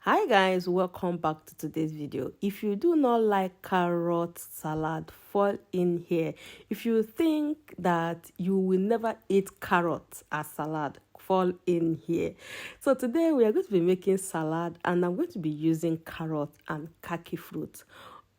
Hi guys, welcome back to today's video. If you do not like carrot salad, fall in here. If you think that you will never eat carrots as salad, fall in here. So today we are going to be making salad and I'm going to be using carrot and kaki fruit.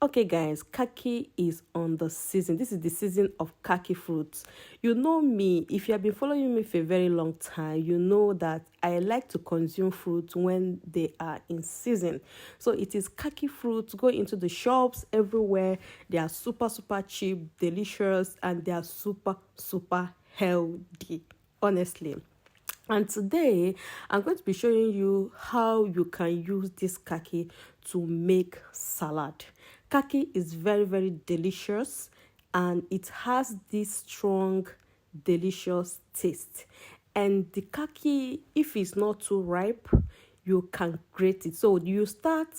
Okay guys, kaki is on the season. This is the season of kaki fruits. You know me, if you have been following me for a very long time, you know that I like to consume fruits when they are in season. So it is kaki fruits. Go into the shops everywhere. They are super cheap, delicious, and they are super healthy, honestly. And today I'm going to be showing you how you can use this kaki to make salad. Kaki is very delicious and it has this strong delicious taste. And the kaki, if it's not too ripe, you can grate it. So you start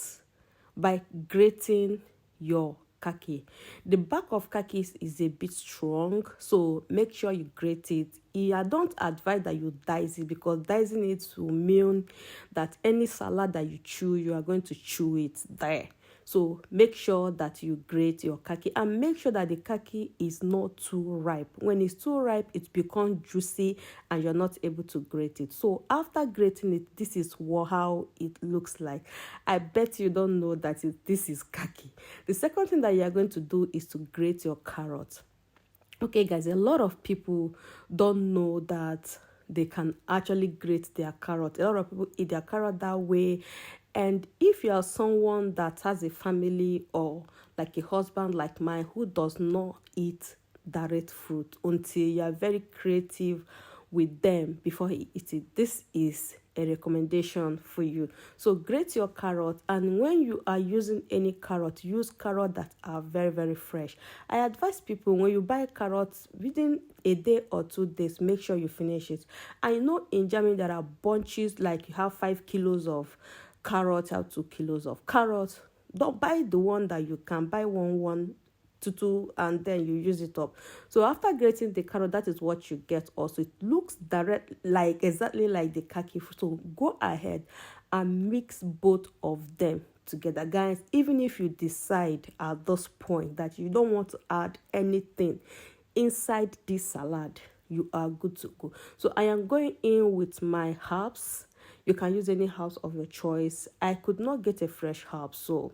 by grating your kaki. The back of kaki is a bit strong, so make sure you grate it. I don't advise that you dice it because dicing it will mean that any salad that you chew, you are going to chew it there. So make sure that you grate your kaki and make sure that the kaki is not too ripe. When it's too ripe, it becomes juicy and you're not able to grate it. So after grating it, this is how it looks like. I bet you don't know that this is kaki. The second thing that you are going to do is to grate your carrot. Okay guys, a lot of people don't know that they can actually grate their carrot. A lot of people eat their carrot that way. And if you are someone that has a family or like a husband like mine who does not eat direct fruit until you are very creative with them before he eats it, this is a recommendation for you. So grate your carrot, and when you are using any carrot, use carrot that are very fresh. I advise people when you buy carrots within a day or 2 days, make sure you finish it. I know in Germany there are bunches, like you have 5 kilos of carrots, have 2 kilos of carrots. Don't buy the one that you can buy one to two and then you use it up. So after grating the carrot, that is what you get. Also, it looks exactly like the kaki. So go ahead and mix both of them together, guys. Even if you decide at this point that you don't want to add anything inside this salad, you are good to go. So I am going in with my herbs. You can use any herbs of your choice. I could not get a fresh herb, so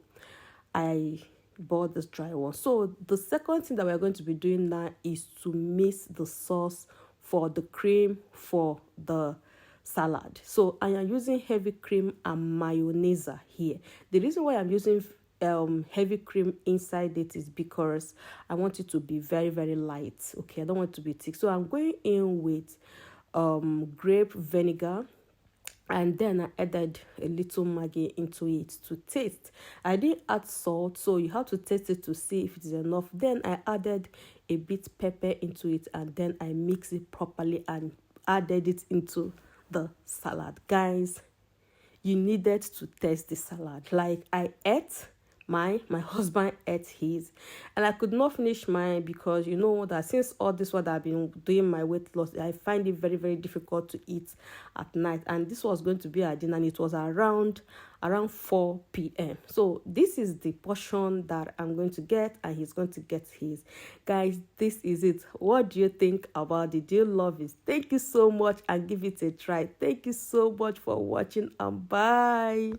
I bought this dry one. So the second thing that we're going to be doing now is to mix the sauce for the cream for the salad. So I am using heavy cream and mayonnaise here. The reason why I'm using heavy cream inside it is because I want it to be very light. Okay, I don't want it to be thick. So I'm going in with grape vinegar, and then I added a little Maggi into it to taste. I didn't add salt, so you have to taste it to see if it is enough. Then I added a bit pepper into it, and then I mixed it properly and added it into the salad. Guys, you needed to taste the salad. Like, I ate my husband ate his, and I could not finish mine because you know that since all this what I've been doing my weight loss, I find it very difficult to eat at night, and this was going to be our dinner and it was around 4 p.m. So this is the portion that I'm going to get and he's going to get his. Guys, this is it. What do you think about it? Do you love it? Thank you so much and give it a try. Thank you so much for watching and bye.